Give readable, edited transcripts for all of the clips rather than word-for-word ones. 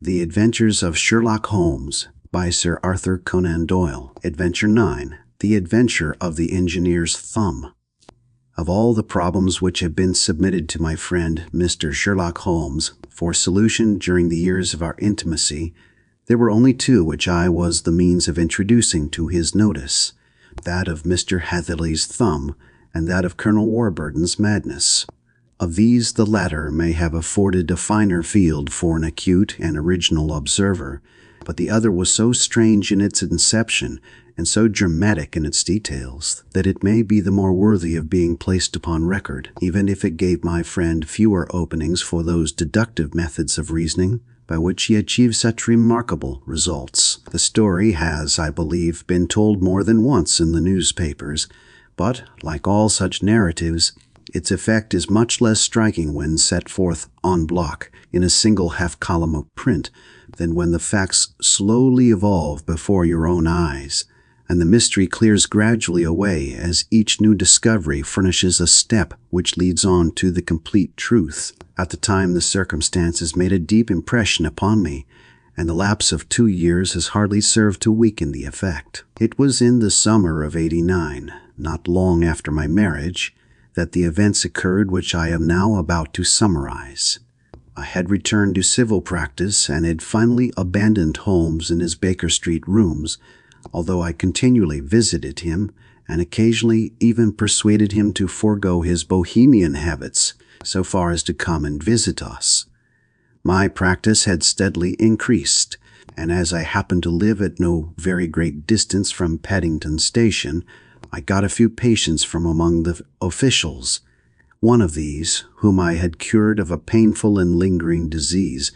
The Adventures of Sherlock Holmes by Sir Arthur Conan Doyle. Adventure 9. The Adventure of the Engineer's Thumb. Of all the problems which have been submitted to my friend Mr. Sherlock Holmes for solution during the years of our intimacy, there were only two which I was the means of introducing to his notice, that of Mr. Hatherley's thumb and that of Colonel Warburton's madness. Of these the latter may have afforded a finer field for an acute and original observer, but the other was so strange in its inception and so dramatic in its details that it may be the more worthy of being placed upon record, even if it gave my friend fewer openings for those deductive methods of reasoning by which he achieved such remarkable results. The story has, I believe, been told more than once in the newspapers, but, like all such narratives, its effect is much less striking when set forth en bloc in a single half-column of print than when the facts slowly evolve before your own eyes, and the mystery clears gradually away as each new discovery furnishes a step which leads on to the complete truth. At the time, the circumstances made a deep impression upon me, and the lapse of 2 years has hardly served to weaken the effect. It was in the summer of '89, not long after my marriage, that the events occurred which I am now about to summarize. I had returned to civil practice and had finally abandoned Holmes in his Baker Street rooms, although I continually visited him and occasionally even persuaded him to forego his bohemian habits so far as to come and visit us. My practice had steadily increased, and as I happened to live at no very great distance from Paddington Station, I got a few patients from among the officials. One of these, whom I had cured of a painful and lingering disease,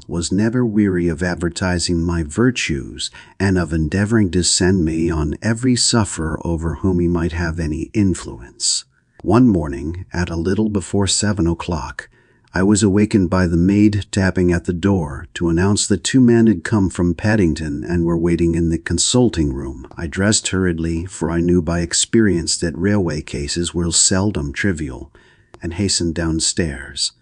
was never weary of advertising my virtues and of endeavoring to send me on every sufferer over whom he might have any influence. One morning, at a little before 7 o'clock, I was awakened by the maid tapping at the door to announce that 2 men had come from Paddington and were waiting in the consulting room. I dressed hurriedly, for I knew by experience that railway cases were seldom trivial, and hastened downstairs.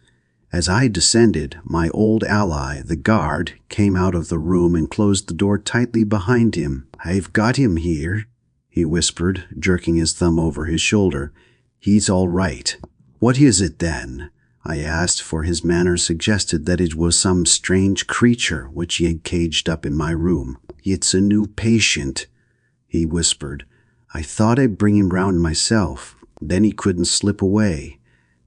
As I descended, my old ally, the guard, came out of the room and closed the door tightly behind him. "I've got him here," he whispered, jerking his thumb over his shoulder. "He's all right." "What is it, then?" I asked, for his manner suggested that it was some strange creature which he had caged up in my room. "It's a new patient," he whispered. "I thought I'd bring him round myself. Then he couldn't slip away.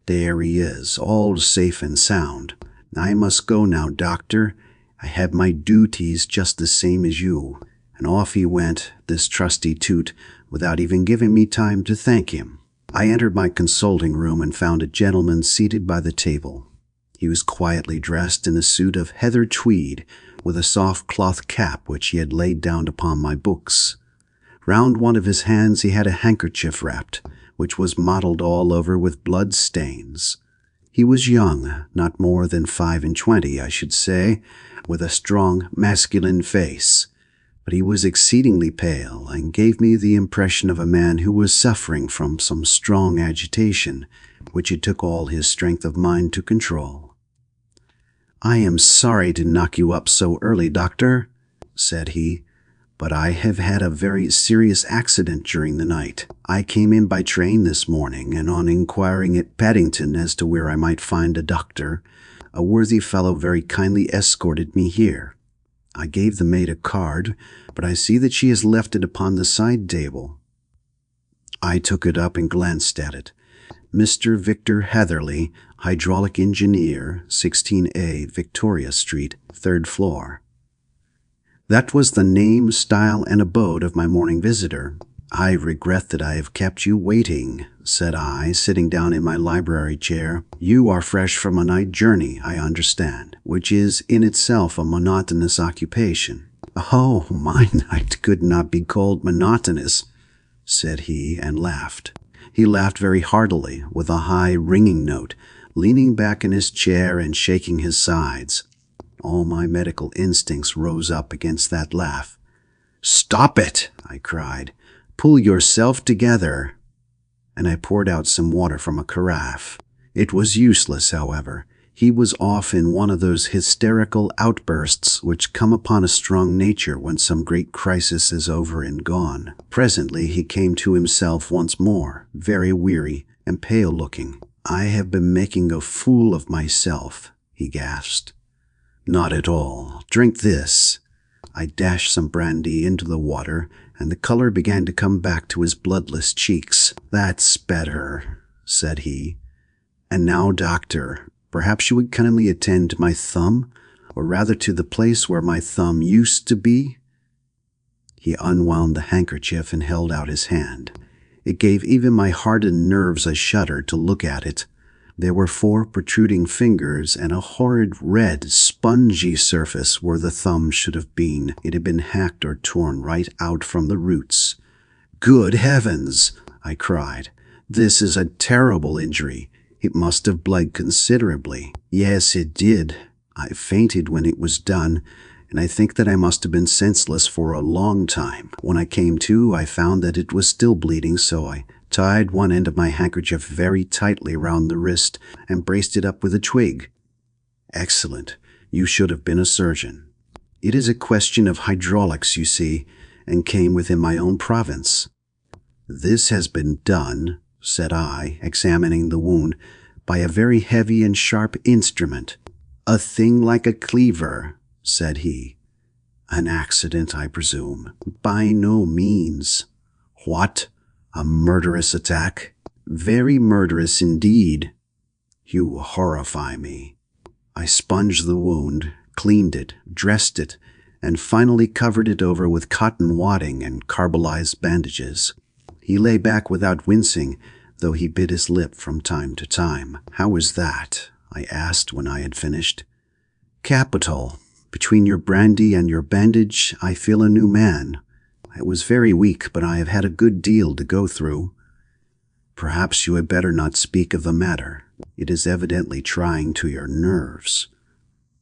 There he is, all safe and sound. I must go now, doctor. I have my duties just the same as you." And off he went, this trusty toot, without even giving me time to thank him. I entered my consulting room and found a gentleman seated by the table. He was quietly dressed in a suit of heather tweed, with a soft cloth cap which he had laid down upon my books. Round one of his hands he had a handkerchief wrapped, which was mottled all over with blood stains. He was young, not more than 25, I should say, with a strong masculine face, but he was exceedingly pale and gave me the impression of a man who was suffering from some strong agitation, which it took all his strength of mind to control. "I am sorry to knock you up so early, doctor," said he, "but I have had a very serious accident during the night. I came in by train this morning, and on inquiring at Paddington as to where I might find a doctor, a worthy fellow very kindly escorted me here. I gave the maid a card, but I see that she has left it upon the side table." I took it up and glanced at it. "Mr. Victor Hatherley, hydraulic engineer, 16A, Victoria Street, 3rd floor. That was the name, style, and abode of my morning visitor. "I regret that I have kept you waiting," said I, sitting down in my library chair. "You are fresh from a night journey, I understand, which is in itself a monotonous occupation." "Oh, my night could not be called monotonous," said he, and laughed. He laughed very heartily, with a high, ringing note, leaning back in his chair and shaking his sides. All my medical instincts rose up against that laugh. "Stop it!" I cried. "Pull yourself together." And I poured out some water from a carafe. It was useless, however. He was off in one of those hysterical outbursts which come upon a strong nature when some great crisis is over and gone. Presently he came to himself once more, very weary and pale-looking. "I have been making a fool of myself," he gasped. "Not at all. Drink this." I dashed some brandy into the water, and the color began to come back to his bloodless cheeks. "That's better," said he. "And now, doctor, perhaps you would kindly attend to my thumb, or rather to the place where my thumb used to be." He unwound the handkerchief and held out his hand. It gave even my hardened nerves a shudder to look at it. There were 4 protruding fingers and a horrid red, spongy surface where the thumb should have been. It had been hacked or torn right out from the roots. "Good heavens!" I cried. "This is a terrible injury. It must have bled considerably." "Yes, it did. I fainted when it was done, and I think that I must have been senseless for a long time. When I came to, I found that it was still bleeding, so I tied one end of my handkerchief very tightly round the wrist and braced it up with a twig." "Excellent. You should have been a surgeon." "It is a question of hydraulics, you see, and came within my own province." "This has been done," said I, examining the wound, "by a very heavy and sharp instrument." "A thing like a cleaver," said he. "An accident, I presume." "By no means." "What? A murderous attack?" "Very murderous indeed." "You horrify me." I sponged the wound, cleaned it, dressed it, and finally covered it over with cotton wadding and carbolized bandages. He lay back without wincing, though he bit his lip from time to time. "How is that?" I asked when I had finished. "Capital. Between your brandy and your bandage, I feel a new man. I was very weak, but I have had a good deal to go through." "Perhaps you had better not speak of the matter. It is evidently trying to your nerves."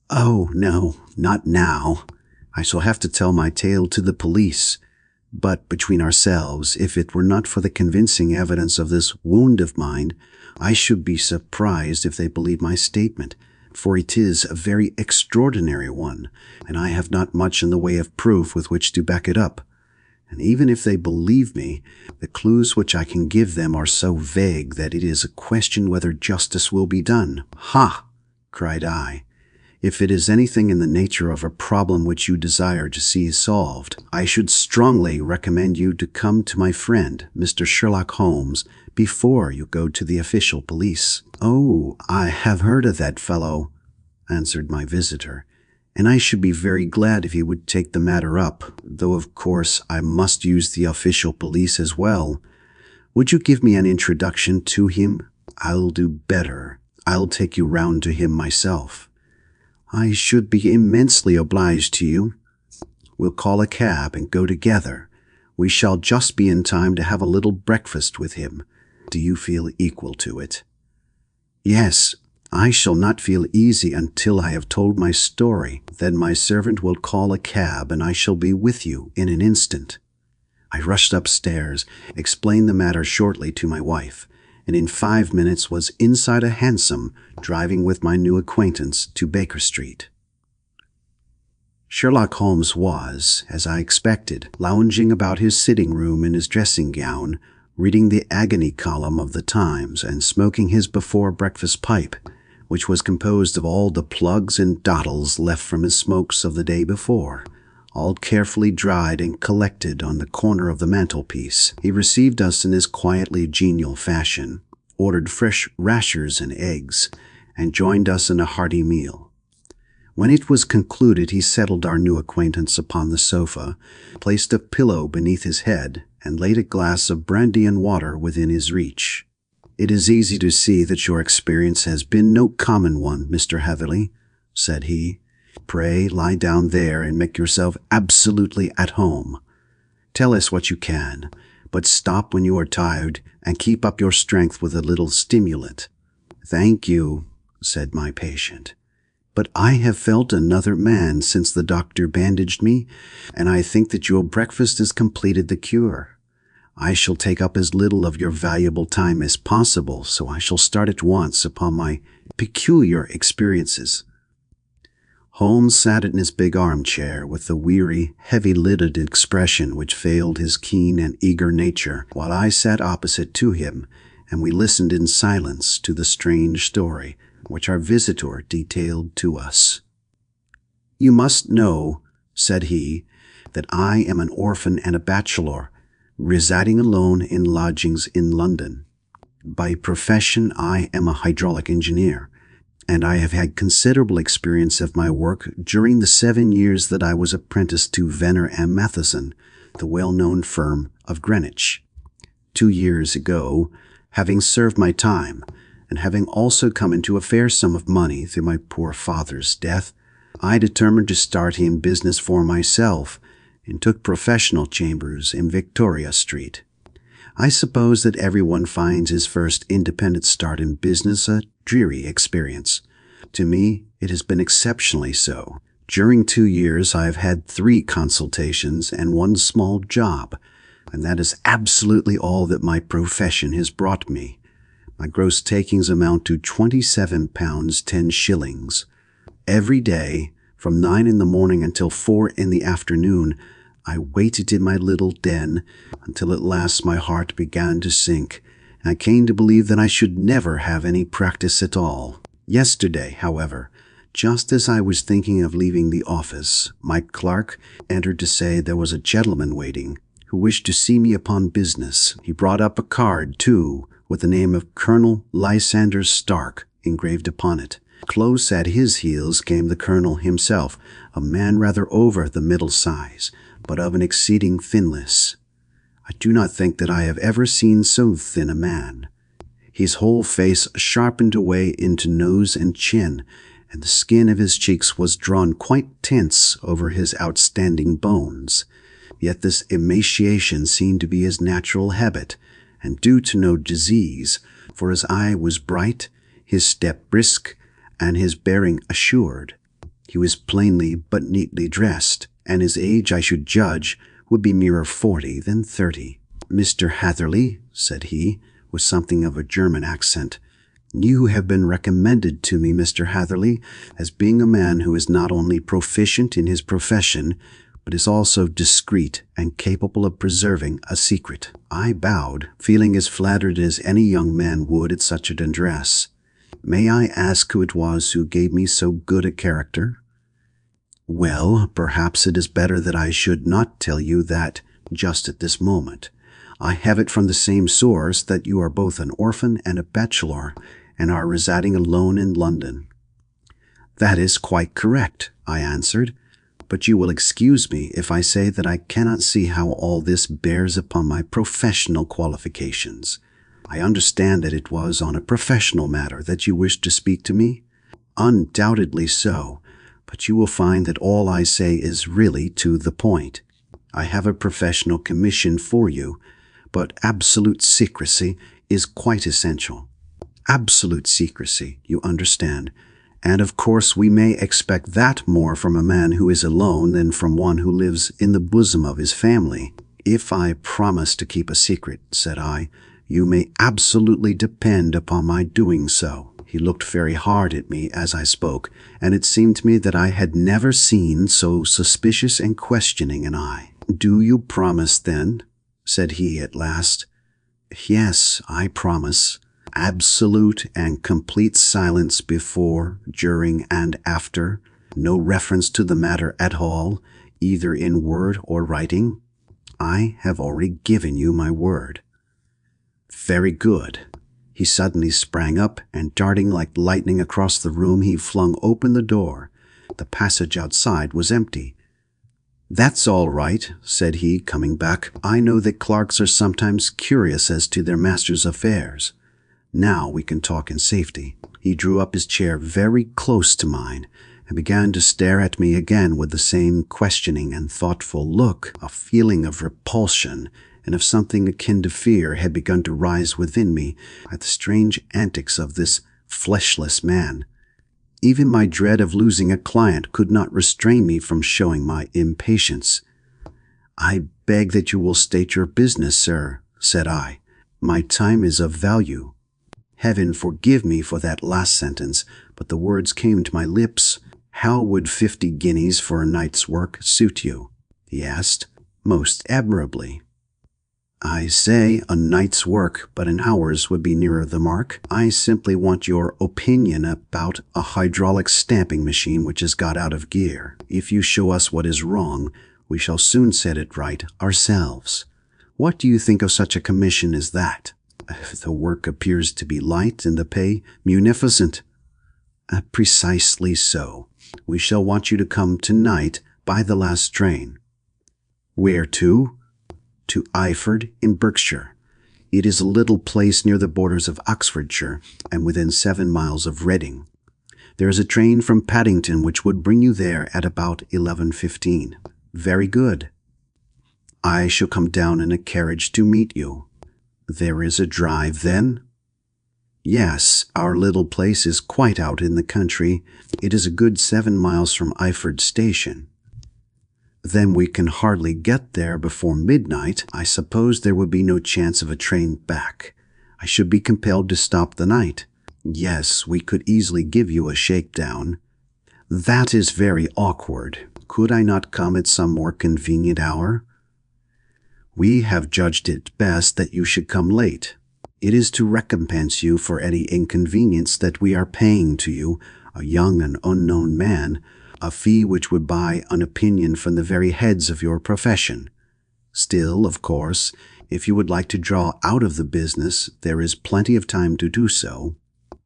"Oh, no, not now. I shall have to tell my tale to the police. But between ourselves, if it were not for the convincing evidence of this wound of mine, I should be surprised if they believe my statement, for it is a very extraordinary one, and I have not much in the way of proof with which to back it up. And even if they believe me, the clues which I can give them are so vague that it is a question whether justice will be done." "Ha!" cried I. "If it is anything in the nature of a problem which you desire to see solved, I should strongly recommend you to come to my friend, Mr. Sherlock Holmes, before you go to the official police." "Oh, I have heard of that fellow," answered my visitor, "and I should be very glad if he would take the matter up, though of course I must use the official police as well. Would you give me an introduction to him?" "I'll do better. I'll take you round to him myself." "I should be immensely obliged to you." "We'll call a cab and go together. We shall just be in time to have a little breakfast with him. Do you feel equal to it?" "Yes. I shall not feel easy until I have told my story. Then my servant will call a cab and I shall be with you in an instant." I rushed upstairs, explained the matter shortly to my wife, and in 5 minutes was inside a hansom, driving with my new acquaintance to Baker Street. Sherlock Holmes was, as I expected, lounging about his sitting room in his dressing gown, reading the agony column of the Times and smoking his before-breakfast pipe, which was composed of all the plugs and dottles left from his smokes of the day before, all carefully dried and collected on the corner of the mantelpiece. He received us in his quietly genial fashion, ordered fresh rashers and eggs, and joined us in a hearty meal. When it was concluded, he settled our new acquaintance upon the sofa, placed a pillow beneath his head, and laid a glass of brandy and water within his reach. "It is easy to see that your experience has been no common one, Mr. Heatherley," said he. "Pray lie down there and make yourself absolutely at home. Tell us what you can, but stop when you are tired and keep up your strength with a little stimulant." "Thank you," said my patient. "But I have felt another man since the doctor bandaged me, and I think that your breakfast has completed the cure. I shall take up as little of your valuable time as possible, so I shall start at once upon my peculiar experiences." Holmes sat in his big armchair with the weary, heavy-lidded expression which veiled his keen and eager nature, while I sat opposite to him, and we listened in silence to the strange story which our visitor detailed to us. "You must know," said he, "that I am an orphan and a bachelor, residing alone in lodgings in London. By profession I am a hydraulic engineer, and I have had considerable experience of my work during the 7 years that I was apprenticed to Venner and Matheson, the well-known firm of Greenwich. 2 years ago, having served my time, and having also come into a fair sum of money through my poor father's death, I determined to start in business for myself, and took professional chambers in Victoria Street. I suppose that everyone finds his first independent start in business a dreary experience. To me, it has been exceptionally so. During 2 years, I have had 3 consultations and 1 small job, and that is absolutely all that my profession has brought me. My gross takings amount to £27 10s. Every day, from 9 in the morning until 4 in the afternoon, I waited in my little den until at last my heart began to sink, and I came to believe that I should never have any practice at all. Yesterday, however, just as I was thinking of leaving the office, my clerk entered to say there was a gentleman waiting who wished to see me upon business. He brought up a card, too, with the name of Colonel Lysander Stark engraved upon it. Close at his heels came the colonel himself, a man rather over the middle size, but of an exceeding thinness. I do not think that I have ever seen so thin a man. His whole face sharpened away into nose and chin, and the skin of his cheeks was drawn quite tense over his outstanding bones. Yet this emaciation seemed to be his natural habit, and due to no disease, for his eye was bright, his step brisk, and his bearing assured. He was plainly but neatly dressed, and his age, I should judge, would be nearer 40 than 30. "Mr. Hatherley," said he, with something of a German accent, "you have been recommended to me, Mr. Hatherley, as being a man who is not only proficient in his profession, but is also discreet and capable of preserving a secret." I bowed, feeling as flattered as any young man would at such an address. "May I ask who it was who gave me so good a character?" "Well, perhaps it is better that I should not tell you that just at this moment. I have it from the same source that you are both an orphan and a bachelor, and are residing alone in London." "That is quite correct," I answered, "but you will excuse me if I say that I cannot see how all this bears upon my professional qualifications. I understand that it was on a professional matter that you wished to speak to me?" "Undoubtedly so, but you will find that all I say is really to the point. I have a professional commission for you, but absolute secrecy is quite essential. Absolute secrecy, you understand, and of course we may expect that more from a man who is alone than from one who lives in the bosom of his family." "If I promise to keep a secret," said I, "you may absolutely depend upon my doing so." He looked very hard at me as I spoke, and it seemed to me that I had never seen so suspicious and questioning an eye. "Do you promise, then?" said he at last. "Yes, I promise. Absolute and complete silence before, during, and after. No reference to the matter at all, either in word or writing." "I have already given you my word." "Very good." He suddenly sprang up, and darting like lightning across the room, he flung open the door. The passage outside was empty. "That's all right," said he, coming back. "I know that clerks are sometimes curious as to their master's affairs. Now we can talk in safety." He drew up his chair very close to mine, and began to stare at me again with the same questioning and thoughtful look. A feeling of repulsion and of something akin to fear had begun to rise within me at the strange antics of this fleshless man. Even my dread of losing a client could not restrain me from showing my impatience. "I beg that you will state your business, sir," said I. My time is of value. Heaven forgive me for that last sentence, but the words came to my lips. How would 50 guineas for a night's work suit you? He asked, most admirably. I say a night's work, but an hour's would be nearer the mark. I simply want your opinion about a hydraulic stamping machine which has got out of gear. If you show us what is wrong, we shall soon set it right ourselves. What do you think of such a commission as that? The work appears to be light and the pay munificent. Precisely so. We shall want you to come tonight by the last train. Where to? To Iford in Berkshire. It is a little place near the borders of Oxfordshire and within 7 miles of Reading. There is a train from Paddington which would bring you there at about 11:15. Very good. I shall come down in a carriage to meet you. There is a drive, then? Yes, our little place is quite out in the country. It is a good 7 miles from Iford Station. Then we can hardly get there before midnight. I suppose there would be no chance of a train back. I should be compelled to stop the night. Yes, we could easily give you a shakedown. That is very awkward. Could I not come at some more convenient hour? We have judged it best that you should come late. It is to recompense you for any inconvenience that we are paying to you, a young and unknown man, a fee which would buy an opinion from the very heads of your profession. Still, of course, if you would like to draw out of the business, there is plenty of time to do so.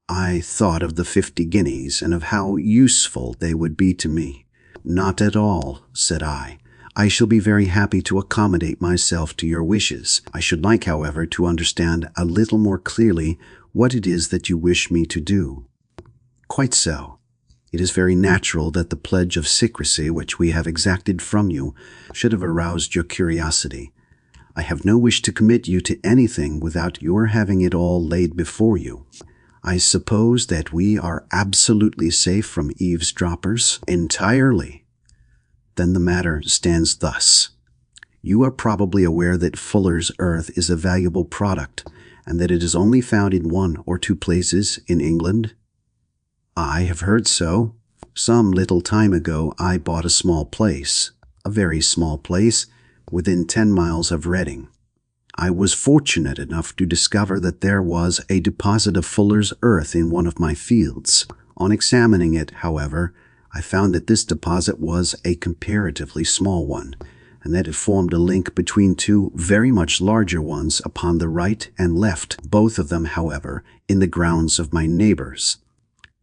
I thought of the 50 guineas and of how useful they would be to me. Not at all, said I. I shall be very happy to accommodate myself to your wishes. I should like, however, to understand a little more clearly what it is that you wish me to do. Quite so. It is very natural that the pledge of secrecy which we have exacted from you should have aroused your curiosity. I have no wish to commit you to anything without your having it all laid before you. I suppose that we are absolutely safe from eavesdroppers? Entirely. Then the matter stands thus. You are probably aware that Fuller's earth is a valuable product, and that it is only found in 1 or 2 places in England? I have heard so. Some little time ago I bought a small place, a very small place, within 10 miles of Reading. I was fortunate enough to discover that there was a deposit of Fuller's earth in one of my fields. On examining it, however, I found that this deposit was a comparatively small one, and that it formed a link between 2 very much larger ones upon the right and left, both of them, however, in the grounds of my neighbors.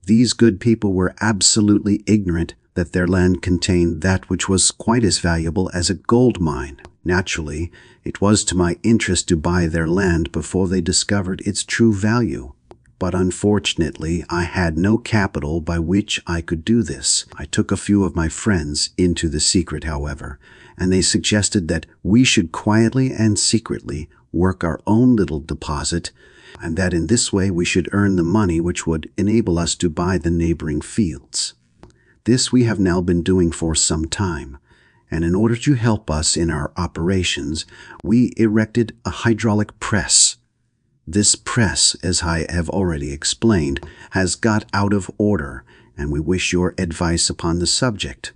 These good people were absolutely ignorant that their land contained that which was quite as valuable as a gold mine. Naturally, it was to my interest to buy their land before they discovered its true value. But unfortunately, I had no capital by which I could do this. I took a few of my friends into the secret, however, and they suggested that we should quietly and secretly work our own little deposit, and that in this way we should earn the money which would enable us to buy the neighboring fields. This we have now been doing for some time, and in order to help us in our operations, we erected a hydraulic press. This press, as I have already explained, has got out of order, and we wish your advice upon the subject.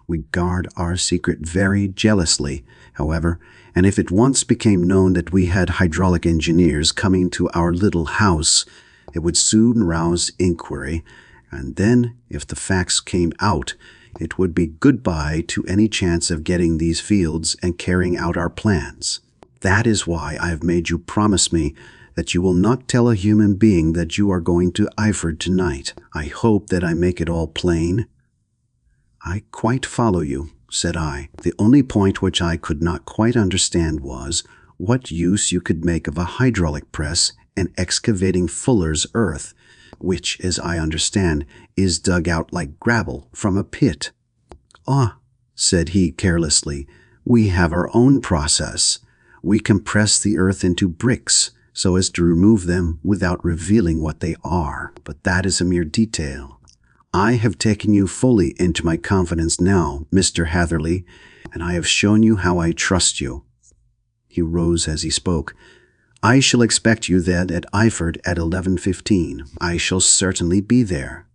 We guard our secret very jealously, however, and if it once became known that we had hydraulic engineers coming to our little house, it would soon rouse inquiry, and then, if the facts came out, it would be goodbye to any chance of getting these fields and carrying out our plans. That is why I have made you promise me that you will not tell a human being that you are going to Iford tonight. I hope that I make it all plain. I quite follow you, said I. The only point which I could not quite understand was what use you could make of a hydraulic press and excavating Fuller's earth, which, as I understand, is dug out like gravel from a pit. Ah, said he carelessly, we have our own process. We compress the earth into bricks, so as to remove them without revealing what they are. But that is a mere detail. I have taken you fully into my confidence now, Mr. Hatherley, and I have shown you how I trust you. He rose as he spoke. "I shall expect you then at Iford at 11:15. I shall certainly be there."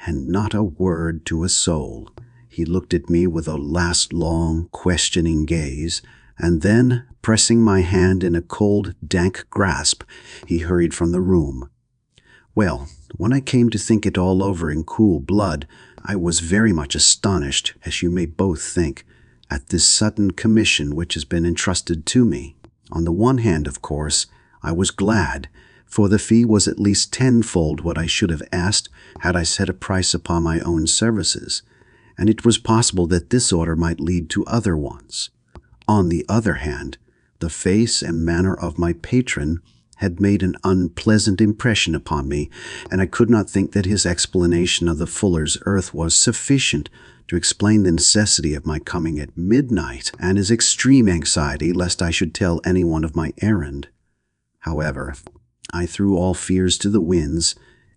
And not a word to a soul. He looked at me with a last long, questioning gaze, and then, pressing my hand in a cold, dank grasp, he hurried from the room. Well, when I came to think it all over in cool blood, I was very much astonished, as you may both think, at this sudden commission which has been entrusted to me. On the one hand, of course, I was glad, for the fee was at least tenfold what I should have asked had I set a price upon my own services, and it was possible that this order might lead to other ones. On the other hand, the face and manner of my patron had made an unpleasant impression upon me, and I could not think that his explanation of the fuller's earth was sufficient to explain the necessity of my coming at midnight, and his extreme anxiety lest I should tell anyone of my errand. However, I threw all fears to the winds,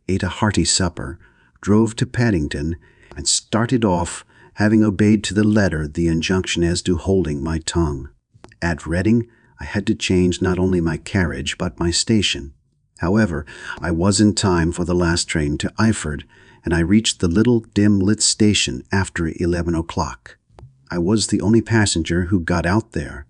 ate a hearty supper, drove to Paddington, and started off, having obeyed to the letter the injunction as to holding my tongue. At Reading, I had to change not only my carriage but my station. However, I was in time for the last train to Iford, and I reached the little dim-lit station after 11 o'clock. I was the only passenger who got out there,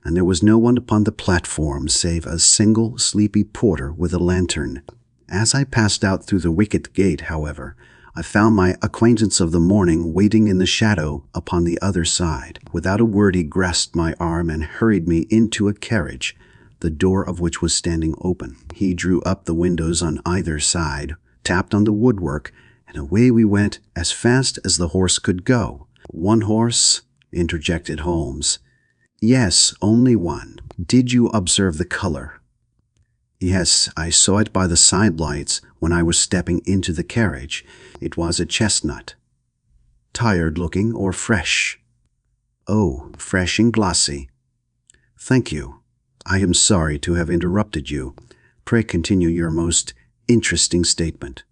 and there was no one upon the platform save a single sleepy porter with a lantern. As I passed out through the wicket gate, however, I found my acquaintance of the morning waiting in the shadow upon the other side. Without a word he grasped my arm and hurried me into a carriage, the door of which was standing open. He drew up the windows on either side, tapped on the woodwork, and away we went as fast as the horse could go. "One horse?" interjected Holmes. "Yes, only one. Did you observe the color?" "Yes, I saw it by the side lights when I was stepping into the carriage. It was a chestnut." "Tired-looking or fresh?" "Oh, fresh and glossy." "Thank you. I am sorry to have interrupted you. Pray continue your most interesting statement."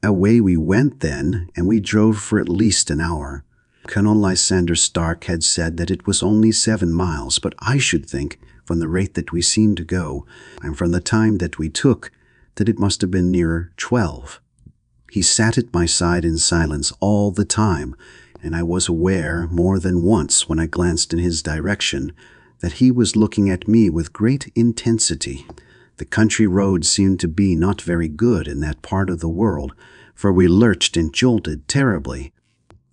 Away we went then, and we drove for at least an hour. Colonel Lysander Stark had said that it was only 7 miles, but I should think, from the rate that we seemed to go, and from the time that we took, that it must have been nearer 12. He sat at my side in silence all the time, and I was aware more than once when I glanced in his direction that he was looking at me with great intensity. The country roads seemed to be not very good in that part of the world, for we lurched and jolted terribly.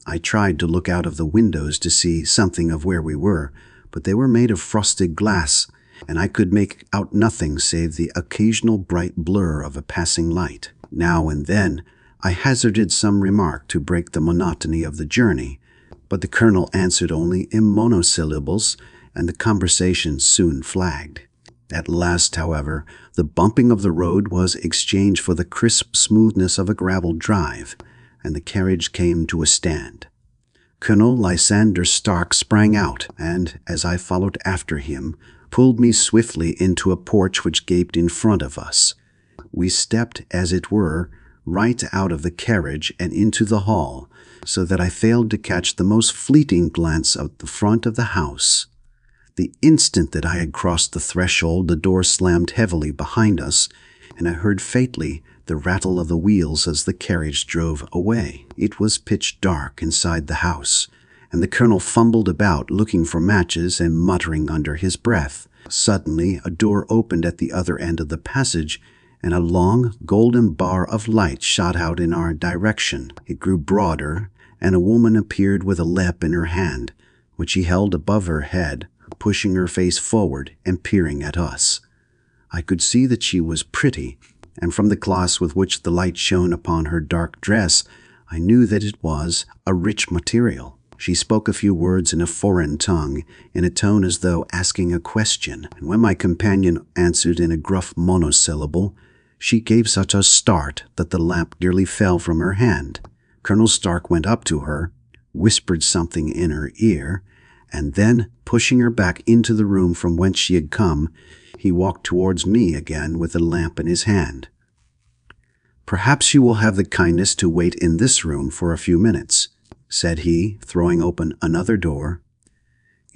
I tried to look out of the windows to see something of where we were, but they were made of frosted glass, and I could make out nothing save the occasional bright blur of a passing light. Now and then I hazarded some remark to break the monotony of the journey, but the colonel answered only in monosyllables, and the conversation soon flagged. At last, however, the bumping of the road was exchanged for the crisp smoothness of a gravel drive, and the carriage came to a stand. Colonel Lysander Stark sprang out, and, as I followed after him, pulled me swiftly into a porch which gaped in front of us. We stepped, as it were, right out of the carriage and into the hall, so that I failed to catch the most fleeting glance of the front of the house. The instant that I had crossed the threshold, the door slammed heavily behind us, and I heard faintly the rattle of the wheels as the carriage drove away. It was pitch dark inside the house, and the colonel fumbled about looking for matches and muttering under his breath. Suddenly, a door opened at the other end of the passage, and a long, golden bar of light shot out in our direction. It grew broader, and a woman appeared with a lamp in her hand, which she held above her head, pushing her face forward and peering at us. I could see that she was pretty, and from the gloss with which the light shone upon her dark dress, I knew that it was a rich material. She spoke a few words in a foreign tongue, in a tone as though asking a question, and when my companion answered in a gruff monosyllable, she gave such a start that the lamp nearly fell from her hand. Colonel Stark went up to her, whispered something in her ear, and then, pushing her back into the room from whence she had come, he walked towards me again with the lamp in his hand. "Perhaps you will have the kindness to wait in this room for a few minutes," said he, throwing open another door.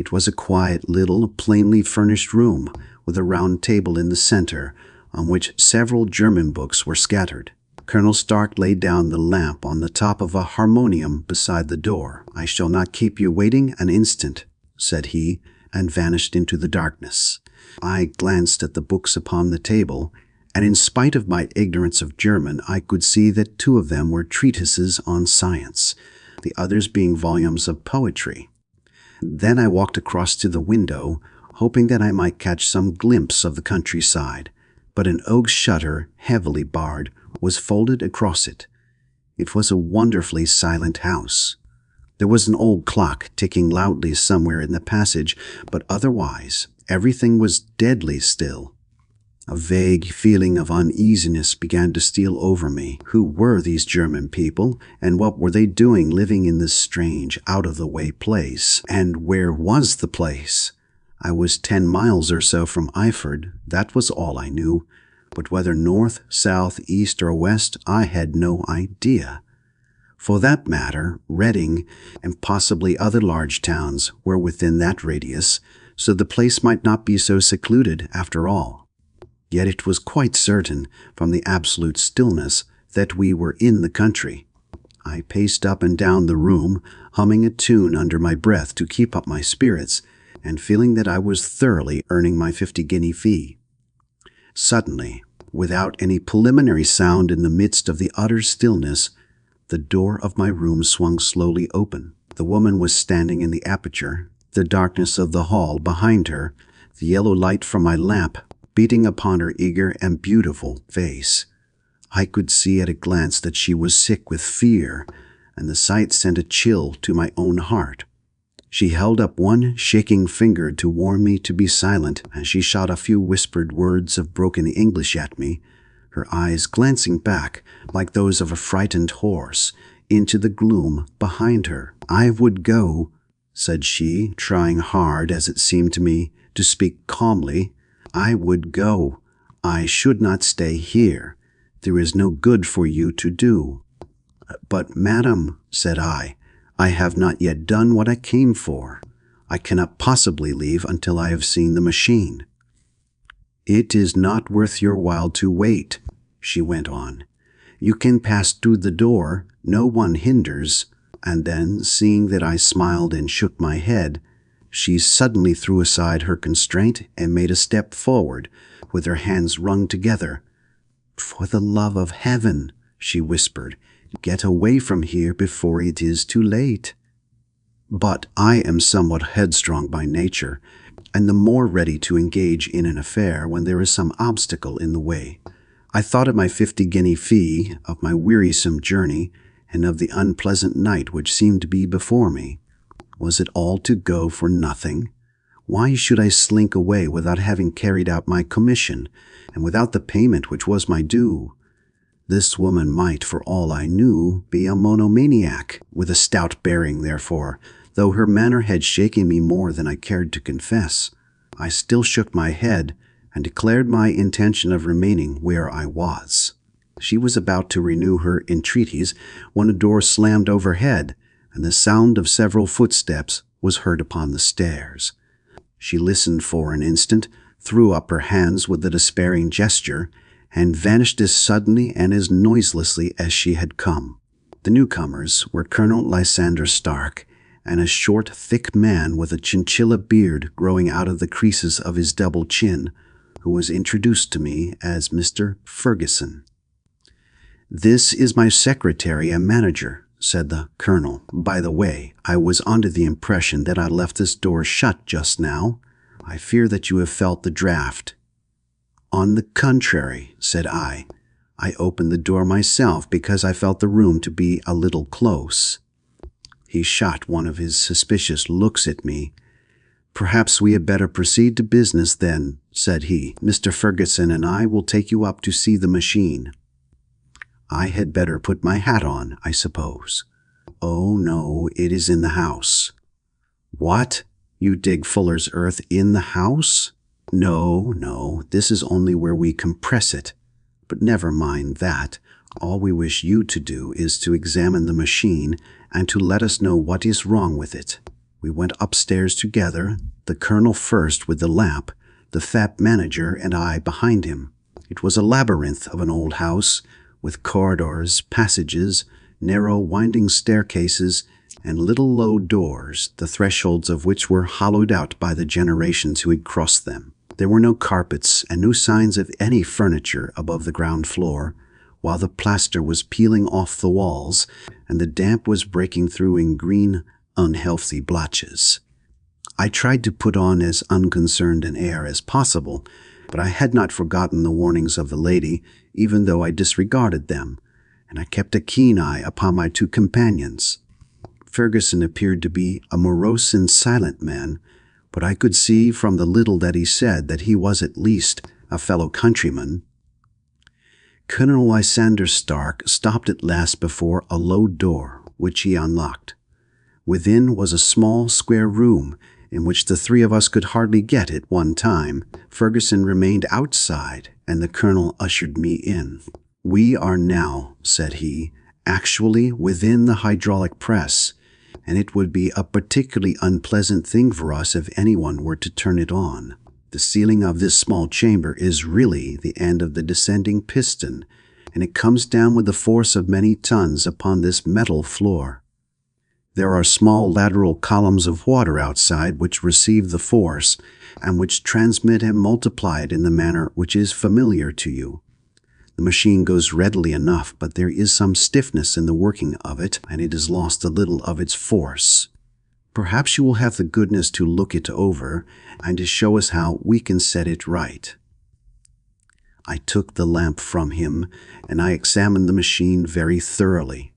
It was a quiet little, plainly furnished room, with a round table in the center, on which several German books were scattered. Colonel Stark laid down the lamp on the top of a harmonium beside the door. "I shall not keep you waiting an instant," said he, and vanished into the darkness. I glanced at the books upon the table, and in spite of my ignorance of German, I could see that 2 of them were treatises on science, the others being volumes of poetry. Then I walked across to the window, hoping that I might catch some glimpse of the countryside, but an oak shutter, heavily barred, was folded across it. It was a wonderfully silent house. There was an old clock ticking loudly somewhere in the passage, but otherwise everything was deadly still. A vague feeling of uneasiness began to steal over me. Who were these German people, and what were they doing living in this strange, out-of-the-way place? And where was the place? I was 10 miles or so from Eyford, that was all I knew, but whether north, south, east, or west, I had no idea. For that matter, Reading, and possibly other large towns, were within that radius, so the place might not be so secluded after all. Yet it was quite certain, from the absolute stillness, that we were in the country. I paced up and down the room, humming a tune under my breath to keep up my spirits, and feeling that I was thoroughly earning my 50-guinea fee. Suddenly, without any preliminary sound in the midst of the utter stillness, the door of my room swung slowly open. The woman was standing in the aperture, the darkness of the hall behind her, the yellow light from my lamp beating upon her eager and beautiful face. I could see at a glance that she was sick with fear, and the sight sent a chill to my own heart. She held up one shaking finger to warn me to be silent, and she shot a few whispered words of broken English at me, her eyes glancing back, like those of a frightened horse, into the gloom behind her. "I would go," said she, trying hard, as it seemed to me, to speak calmly. "I would go. I should not stay here. There is no good for you to do." "But, madam," said I have not yet done what I came for. I cannot possibly leave until I have seen the machine." "It is not worth your while to wait," she went on. "You can pass through the door, no one hinders." And then, seeing that I smiled and shook my head, she suddenly threw aside her constraint and made a step forward, with her hands wrung together. "For the love of heaven," she whispered, "get away from here before it is too late." But I am somewhat headstrong by nature, and the more ready to engage in an affair when there is some obstacle in the way. I thought of my 50-guinea fee, of my wearisome journey, and of the unpleasant night which seemed to be before me. Was it all to go for nothing? Why should I slink away without having carried out my commission, and without the payment which was my due? This woman might, for all I knew, be a monomaniac, with a stout bearing, therefore, though her manner had shaken me more than I cared to confess. I still shook my head, and declared my intention of remaining where I was. She was about to renew her entreaties when a door slammed overhead, and the sound of several footsteps was heard upon the stairs. She listened for an instant, threw up her hands with a despairing gesture, and vanished as suddenly and as noiselessly as she had come. The newcomers were Colonel Lysander Stark, and a short, thick man with a chinchilla beard growing out of the creases of his double chin, who was introduced to me as Mr. Ferguson. "This is my secretary and manager," said the colonel. "By the way, I was under the impression that I left this door shut just now. I fear that you have felt the draught." "On the contrary," said I opened the door myself because I felt the room to be a little close." He shot one of his suspicious looks at me. "Perhaps we had better proceed to business then," said he. "Mr. Ferguson and I will take you up to see the machine." "I had better put my hat on, I suppose." "Oh, no, it is in the house." "What? You dig fuller's earth in the house?" No, this is only where we compress it. But never mind that. All we wish you to do is to examine the machine and to let us know what is wrong with it." We went upstairs together, the colonel first with the lamp, the fat manager and I behind him. It was a labyrinth of an old house, with corridors, passages, narrow winding staircases, and little low doors, the thresholds of which were hollowed out by the generations who had crossed them. There were no carpets and no signs of any furniture above the ground floor, while the plaster was peeling off the walls and the damp was breaking through in green, unhealthy blotches. I tried to put on as unconcerned an air as possible, but I had not forgotten the warnings of the lady, even though I disregarded them, and I kept a keen eye upon my two companions. Ferguson appeared to be a morose and silent man, but I could see from the little that he said that he was at least a fellow countryman. Colonel Lysander Stark stopped at last before a low door, which he unlocked. Within was a small square room, in which the three of us could hardly get at one time. Ferguson remained outside, and the colonel ushered me in. "We are now," said he, "actually within the hydraulic press, and it would be a particularly unpleasant thing for us if anyone were to turn it on. The ceiling of this small chamber is really the end of the descending piston, and it comes down with the force of many tons upon this metal floor. There are small lateral columns of water outside which receive the force, and which transmit and multiply it in the manner which is familiar to you. The machine goes readily enough, but there is some stiffness in the working of it, and it has lost a little of its force. Perhaps you will have the goodness to look it over, and to show us how we can set it right." I took the lamp from him, and I examined the machine very thoroughly.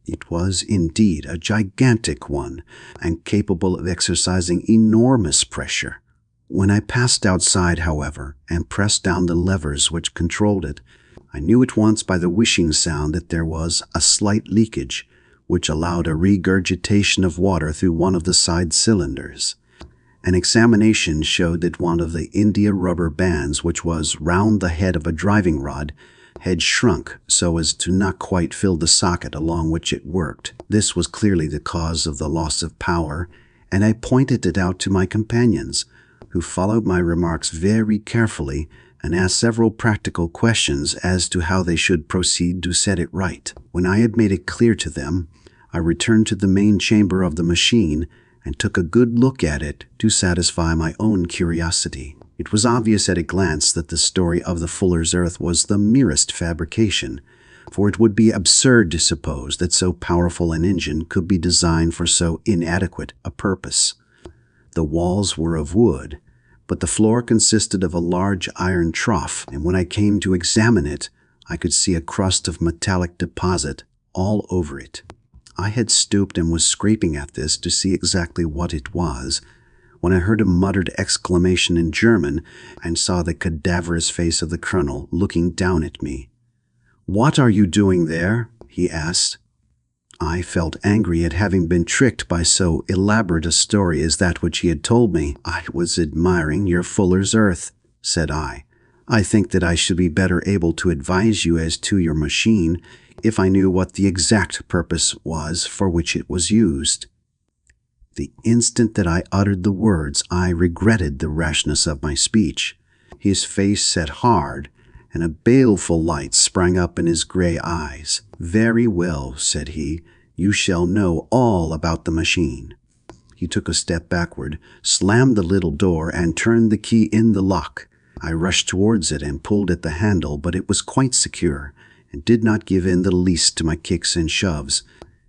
It was indeed a gigantic one, and capable of exercising enormous pressure. When I passed outside, however, and pressed down the levers which controlled it, I knew at once by the whooshing sound that there was a slight leakage, which allowed a regurgitation of water through one of the side cylinders. An examination showed that one of the India rubber bands, which was round the head of a driving rod, had shrunk so as to not quite fill the socket along which it worked. This was clearly the cause of the loss of power, and I pointed it out to my companions, who followed my remarks very carefully and asked several practical questions as to how they should proceed to set it right. When I had made it clear to them, I returned to the main chamber of the machine and took a good look at it to satisfy my own curiosity. It was obvious at a glance that the story of the fuller's earth was the merest fabrication, for it would be absurd to suppose that so powerful an engine could be designed for so inadequate a purpose. The walls were of wood, but the floor consisted of a large iron trough, and when I came to examine it, I could see a crust of metallic deposit all over it. I had stooped and was scraping at this to see exactly what it was, when I heard a muttered exclamation in German and saw the cadaverous face of the colonel looking down at me. "What are you doing there?" he asked. I felt angry at having been tricked by so elaborate a story as that which he had told me. "I was admiring your fuller's earth," said I. "I think that I should be better able to advise you as to your machine if I knew what the exact purpose was for which it was used." The instant that I uttered the words, I regretted the rashness of my speech. His face set hard, and a baleful light sprang up in his gray eyes. "Very well," said he, "you shall know all about the machine." He took a step backward, slammed the little door, and turned the key in the lock. I rushed towards it and pulled at the handle, but it was quite secure, and did not give in the least to my kicks and shoves.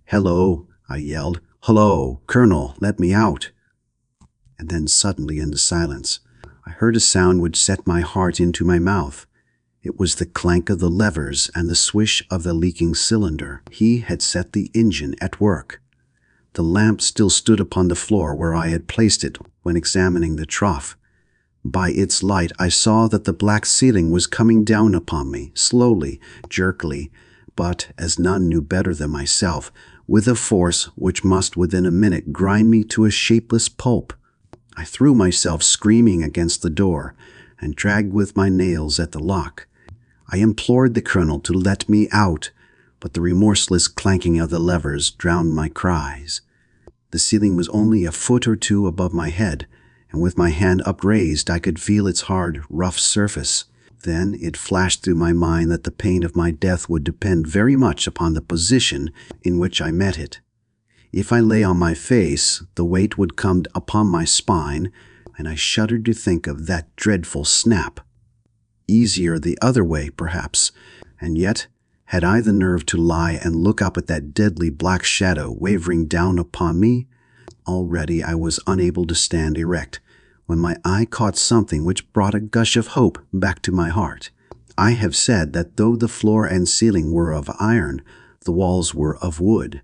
"Hello," I yelled. "Hello, Colonel, let me out." And then suddenly in the silence, I heard a sound which set my heart into my mouth. It was the clank of the levers and the swish of the leaking cylinder. He had set the engine at work. The lamp still stood upon the floor where I had placed it when examining the trough. By its light I saw that the black ceiling was coming down upon me, slowly, jerkily, but, as none knew better than myself, with a force which must within a minute grind me to a shapeless pulp. I threw myself screaming against the door, and dragged with my nails at the lock. I implored the colonel to let me out, but the remorseless clanking of the levers drowned my cries. The ceiling was only a foot or two above my head, and with my hand upraised I could feel its hard, rough surface. Then it flashed through my mind that the pain of my death would depend very much upon the position in which I met it. If I lay on my face, the weight would come upon my spine, and I shuddered to think of that dreadful snap. Easier the other way, perhaps, and yet had I the nerve to lie and look up at that deadly black shadow wavering down upon me? Already I was unable to stand erect, when my eye caught something which brought a gush of hope back to my heart. I have said that though the floor and ceiling were of iron, the walls were of wood.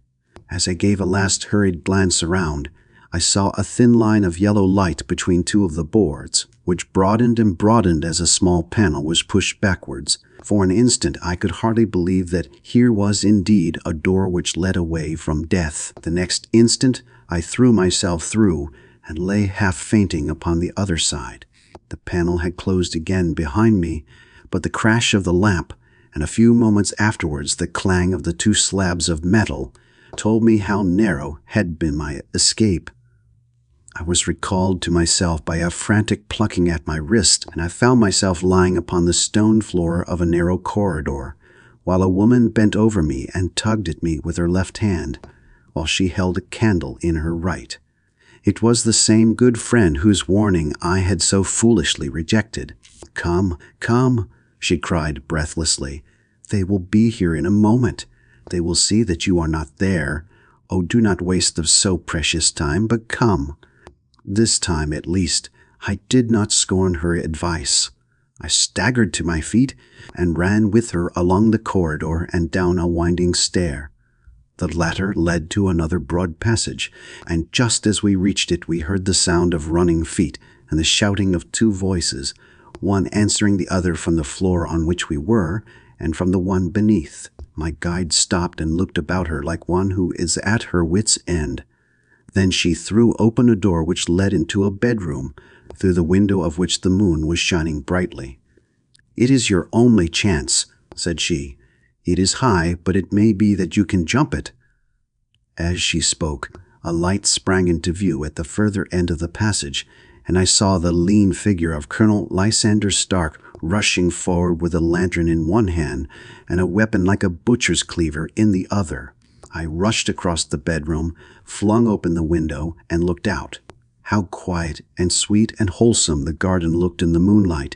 As I gave a last hurried glance around, I saw a thin line of yellow light between two of the boards, which broadened and broadened as a small panel was pushed backwards. For an instant I could hardly believe that here was indeed a door which led away from death. The next instant I threw myself through, and lay half fainting upon the other side. The panel had closed again behind me, but the crash of the lamp, and a few moments afterwards the clang of the two slabs of metal, told me how narrow had been my escape. I was recalled to myself by a frantic plucking at my wrist, and I found myself lying upon the stone floor of a narrow corridor, while a woman bent over me and tugged at me with her left hand, while she held a candle in her right. It was the same good friend whose warning I had so foolishly rejected. "Come, come," she cried breathlessly. "They will be here in a moment. They will see that you are not there. Oh, do not waste of so precious time, but come." This time, at least, I did not scorn her advice. I staggered to my feet and ran with her along the corridor and down a winding stair. The latter led to another broad passage, and just as we reached it we heard the sound of running feet and the shouting of two voices, one answering the other from the floor on which we were, and from the one beneath. My guide stopped and looked about her like one who is at her wit's end. Then she threw open a door which led into a bedroom, through the window of which the moon was shining brightly. "It is your only chance," said she. "It is high, but it may be that you can jump it." As she spoke, a light sprang into view at the further end of the passage, and I saw the lean figure of Colonel Lysander Stark rushing forward with a lantern in one hand and a weapon like a butcher's cleaver in the other. I rushed across the bedroom, flung open the window, and looked out. How quiet and sweet and wholesome the garden looked in the moonlight,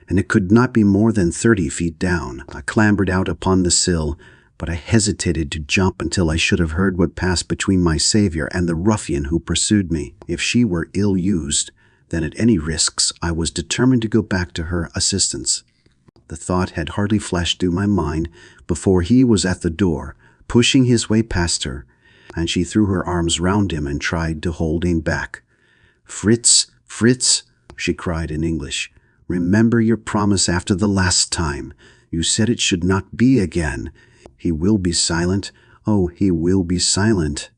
and it could not be more than 30 feet down. I clambered out upon the sill, but I hesitated to jump until I should have heard what passed between my savior and the ruffian who pursued me. If she were ill-used, then at any risks I was determined to go back to her assistance. The thought had hardly flashed through my mind before he was at the door, pushing his way past her, and she threw her arms round him and tried to hold him back. "Fritz, Fritz," she cried in English, "remember your promise after the last time. You said it should not be again. He will be silent. Oh, he will be silent."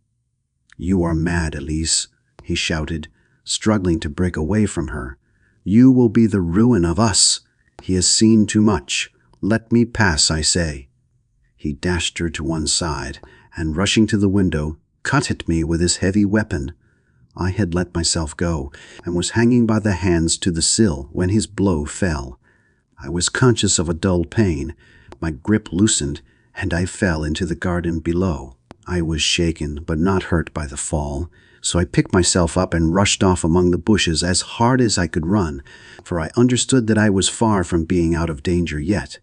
"You are mad, Elise," he shouted, struggling to break away from her. "You will be the ruin of us. He has seen too much. Let me pass, I say." He dashed her to one side, and rushing to the window, cut at me with his heavy weapon. I had let myself go, and was hanging by the hands to the sill when his blow fell. I was conscious of a dull pain. My grip loosened, and I fell into the garden below. I was shaken, but not hurt by the fall, so I picked myself up and rushed off among the bushes as hard as I could run, for I understood that I was far from being out of danger yet.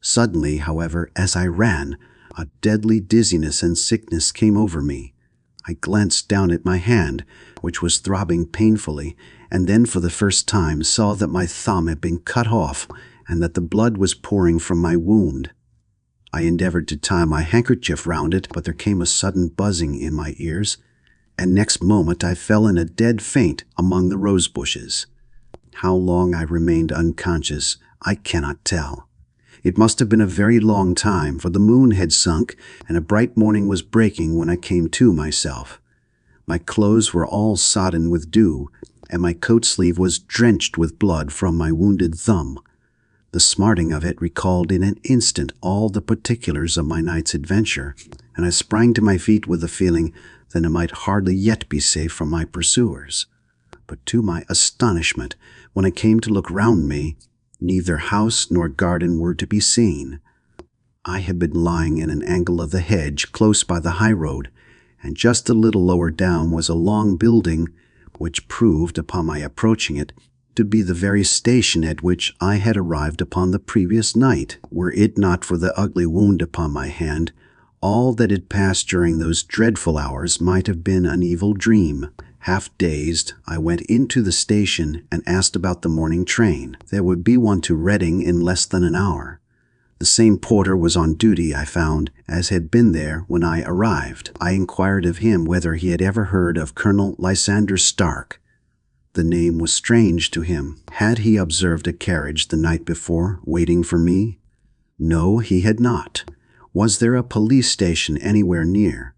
Suddenly, however, as I ran, a deadly dizziness and sickness came over me. I glanced down at my hand, which was throbbing painfully, and then for the first time saw that my thumb had been cut off and that the blood was pouring from my wound. I endeavored to tie my handkerchief round it, but there came a sudden buzzing in my ears, and next moment I fell in a dead faint among the rose bushes. How long I remained unconscious, I cannot tell. It must have been a very long time, for the moon had sunk and a bright morning was breaking when I came to myself. My clothes were all sodden with dew, and my coat sleeve was drenched with blood from my wounded thumb. The smarting of it recalled in an instant all the particulars of my night's adventure, and I sprang to my feet with the feeling that I might hardly yet be safe from my pursuers. But to my astonishment, when I came to look round me, neither house nor garden were to be seen. I had been lying in an angle of the hedge close by the high road, and just a little lower down was a long building, which proved, upon my approaching it, to be the very station at which I had arrived upon the previous night. Were it not for the ugly wound upon my hand, all that had passed during those dreadful hours might have been an evil dream. Half dazed, I went into the station and asked about the morning train. There would be one to Reading in less than an hour. The same porter was on duty, I found, as had been there when I arrived. I inquired of him whether he had ever heard of Colonel Lysander Stark. The name was strange to him. Had he observed a carriage the night before, waiting for me? No, he had not. Was there a police station anywhere near?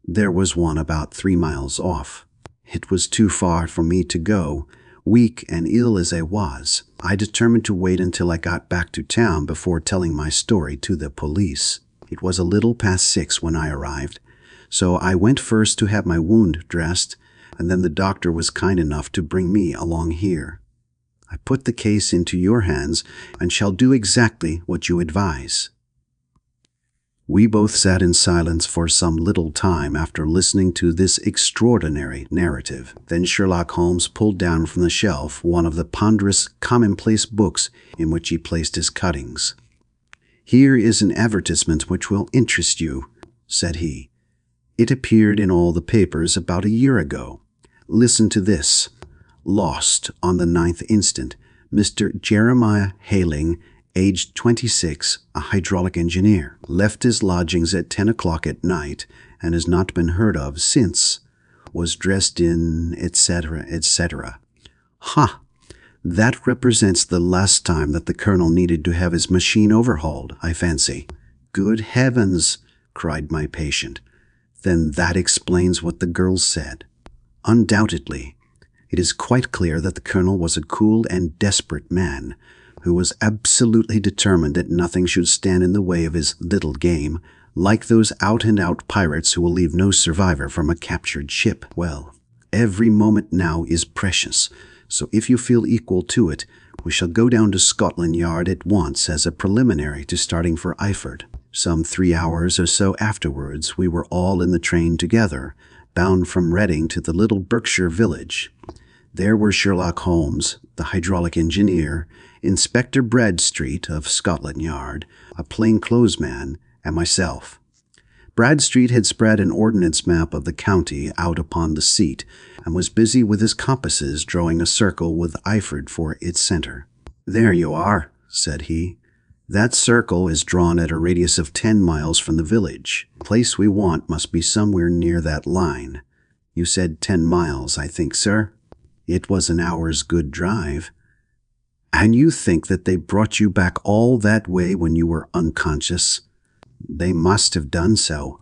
There was one about 3 miles off. It was too far for me to go. Weak and ill as I was, I determined to wait until I got back to town before telling my story to the police. It was a little past 6 when I arrived, so I went first to have my wound dressed, and then the doctor was kind enough to bring me along here. I put the case into your hands and shall do exactly what you advise." We both sat in silence for some little time after listening to this extraordinary narrative. Then Sherlock Holmes pulled down from the shelf one of the ponderous, commonplace books in which he placed his cuttings. "Here is an advertisement which will interest you," said he. "It appeared in all the papers about a year ago. Listen to this. Lost on the 9th instant, Mr. Jeremiah Hayling, aged 26, a hydraulic engineer, left his lodgings at 10 o'clock at night and has not been heard of since. Was dressed in, etc., etc. Ha! That represents the last time that the colonel needed to have his machine overhauled, I fancy." "Good heavens!" cried my patient. "Then that explains what the girl said." "Undoubtedly. It is quite clear that the colonel was a cool and desperate man, who was absolutely determined that nothing should stand in the way of his little game, like those out-and-out pirates who will leave no survivor from a captured ship. Well, every moment now is precious, so if you feel equal to it, we shall go down to Scotland Yard at once as a preliminary to starting for Eyford." Some 3 hours or so afterwards, we were all in the train together, bound from Reading to the little Berkshire village. There were Sherlock Holmes, the hydraulic engineer, Inspector Bradstreet of Scotland Yard, a plainclothesman, and myself. Bradstreet had spread an ordnance map of the county out upon the seat, and was busy with his compasses drawing a circle with Eyford for its center. "There you are," said he. "That circle is drawn at a radius of 10 miles from the village. The place we want must be somewhere near that line. You said 10 miles, I think, sir? It was an hour's good drive. And you think that they brought you back all that way when you were unconscious? They must have done so.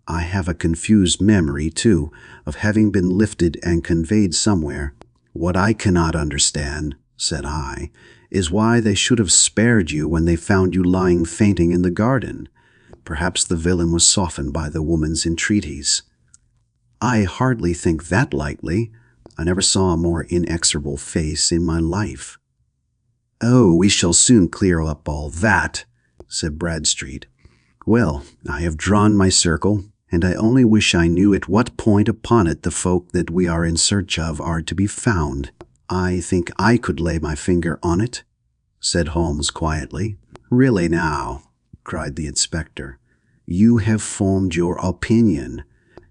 I have a confused memory, too, of having been lifted and conveyed somewhere. What I cannot understand," said I, "is why they should have spared you when they found you lying fainting in the garden. Perhaps the villain was softened by the woman's entreaties." "I hardly think that likely. I never saw a more inexorable face in my life." "Oh, we shall soon clear up all that," said Bradstreet. "Well, I have drawn my circle, and I only wish I knew at what point upon it the folk that we are in search of are to be found." "I think I could lay my finger on it," said Holmes quietly. "Really now," cried the inspector, "you have formed your opinion.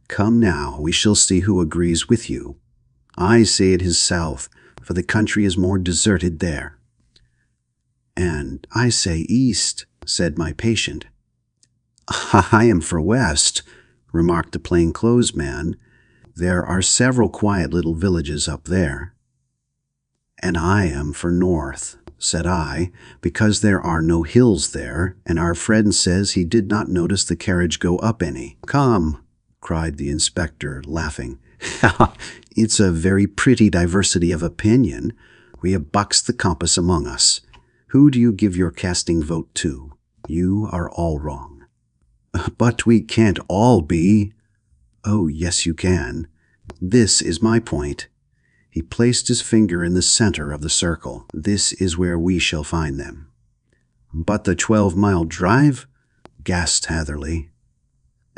Come now, we shall see who agrees with you. I say it is south, for the country is more deserted there." "And I say east," said my patient. "I am for west," remarked the plainclothesman. "There are several quiet little villages up there." "And I am for north," said I, "because there are no hills there, and our friend says he did not notice the carriage go up any." "Come," cried the inspector, laughing. "It's a very pretty diversity of opinion. We have boxed the compass among us. Who do you give your casting vote to? You are all wrong. But we can't all be. Oh, yes, you can. This is my point. He placed his finger in the center of the circle. This is where we shall find them. But the 12-mile drive? Gasped Hatherley.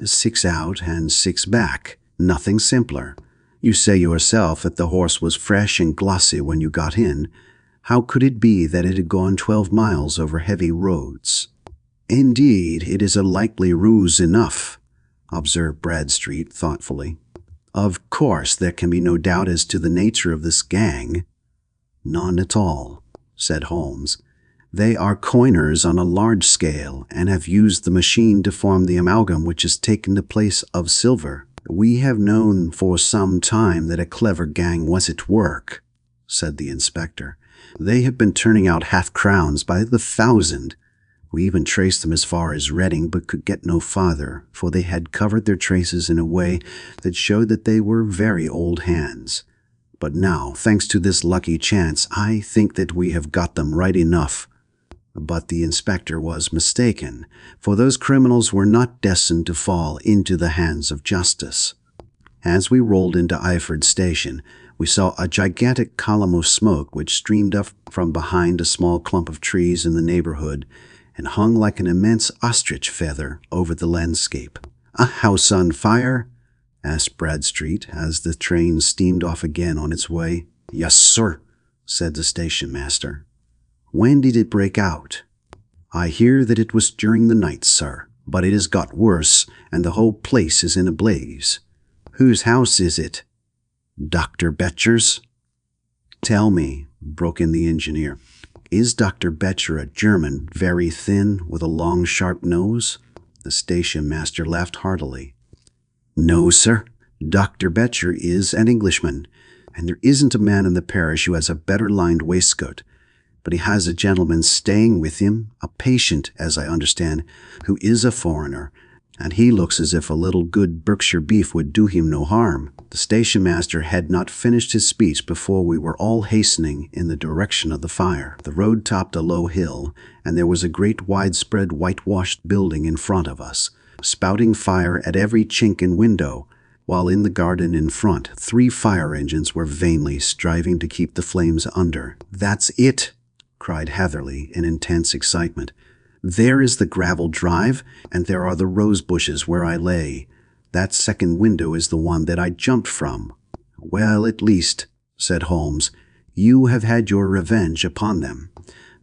6 out and 6 back. Nothing simpler. You say yourself that the horse was fresh and glossy when you got in. How could it be that it had gone 12 miles over heavy roads? Indeed, it is a likely ruse enough, observed Bradstreet thoughtfully. Of course, there can be no doubt as to the nature of this gang. None at all, said Holmes. They are coiners on a large scale and have used the machine to form the amalgam which has taken the place of silver. We have known for some time that a clever gang was at work, said the inspector. They have been turning out half-crowns by the thousand. We even traced them as far as Reading, but could get no farther, for they had covered their traces in a way that showed that they were very old hands. But now, thanks to this lucky chance, I think that we have got them right enough. But the inspector was mistaken, for those criminals were not destined to fall into the hands of justice. As we rolled into Eyford Station, we saw a gigantic column of smoke which streamed up from behind a small clump of trees in the neighborhood and hung like an immense ostrich feather over the landscape. "A house on fire?" asked Bradstreet as the train steamed off again on its way. "Yes, sir," said the station master. "When did it break out?" "I hear that it was during the night, sir, but it has got worse, and the whole place is in a blaze." "Whose house is it?" "Dr. Betcher's." "Tell me," broke in the engineer, "is Dr. Betcher a German, very thin, with a long, sharp nose?" The station master laughed heartily. "No, sir. Dr. Betcher is an Englishman, and there isn't a man in the parish who has a better lined waistcoat. But he has a gentleman staying with him, a patient, as I understand, who is a foreigner, and he looks as if a little good Berkshire beef would do him no harm." The station master had not finished his speech before we were all hastening in the direction of the fire. The road topped a low hill, and there was a great widespread whitewashed building in front of us, spouting fire at every chink and window, while in the garden in front 3 fire engines were vainly striving to keep the flames under. "That's it!" cried Hatherley in intense excitement. "There is the gravel drive, and there are the rose bushes where I lay. That second window is the one that I jumped from." "Well, at least," said Holmes, "you have had your revenge upon them.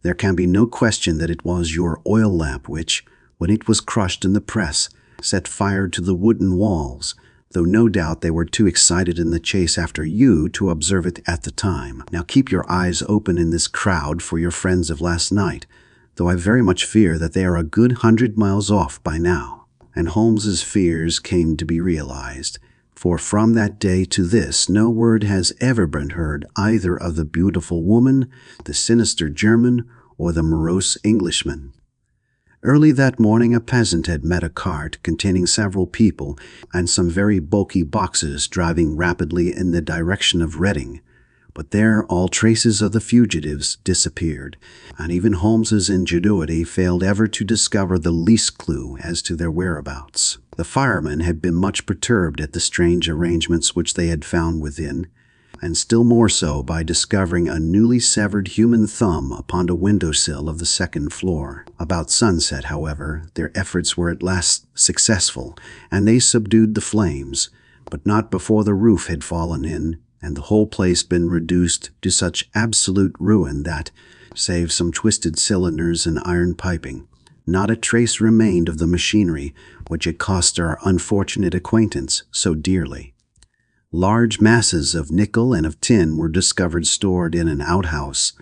There can be no question that it was your oil lamp which, when it was crushed in the press, set fire to the wooden walls, though no doubt they were too excited in the chase after you to observe it at the time. Now keep your eyes open in this crowd for your friends of last night, though I very much fear that they are a good 100 miles off by now." And Holmes's fears came to be realized, for from that day to this no word has ever been heard either of the beautiful woman, the sinister German, or the morose Englishman. Early that morning a peasant had met a cart containing several people and some very bulky boxes driving rapidly in the direction of Reading, but there all traces of the fugitives disappeared, and even Holmes's ingenuity failed ever to discover the least clue as to their whereabouts. The firemen had been much perturbed at the strange arrangements which they had found within, and still more so by discovering a newly severed human thumb upon a windowsill of the second floor. About sunset, however, their efforts were at last successful, and they subdued the flames, but not before the roof had fallen in, and the whole place been reduced to such absolute ruin that, save some twisted cylinders and iron piping, not a trace remained of the machinery which had cost our unfortunate acquaintance so dearly. Large masses of nickel and of tin were discovered stored in an outhouse,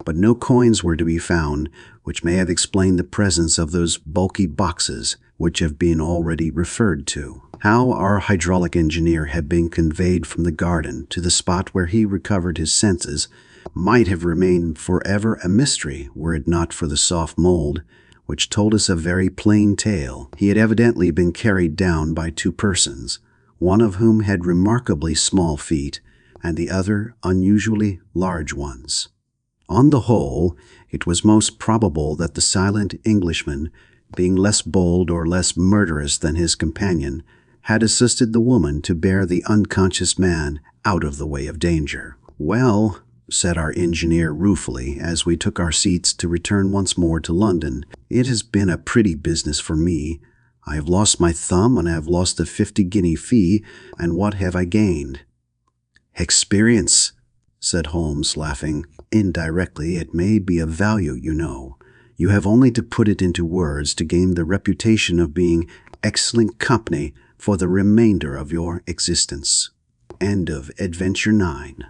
but no coins were to be found, which may have explained the presence of those bulky boxes which have been already referred to. How our hydraulic engineer had been conveyed from the garden to the spot where he recovered his senses might have remained forever a mystery were it not for the soft mold, which told us a very plain tale. He had evidently been carried down by 2 persons, one of whom had remarkably small feet, and the other unusually large ones. On the whole, it was most probable that the silent Englishman, being less bold or less murderous than his companion, had assisted the woman to bear the unconscious man out of the way of danger. "Well," said our engineer ruefully as we took our seats to return once more to London, "it has been a pretty business for me. I have lost my thumb and I have lost the 50-guinea fee, and what have I gained?" "Experience," said Holmes, laughing. "Indirectly, it may be of value, you know. You have only to put it into words to gain the reputation of being excellent company for the remainder of your existence." End of Adventure 9.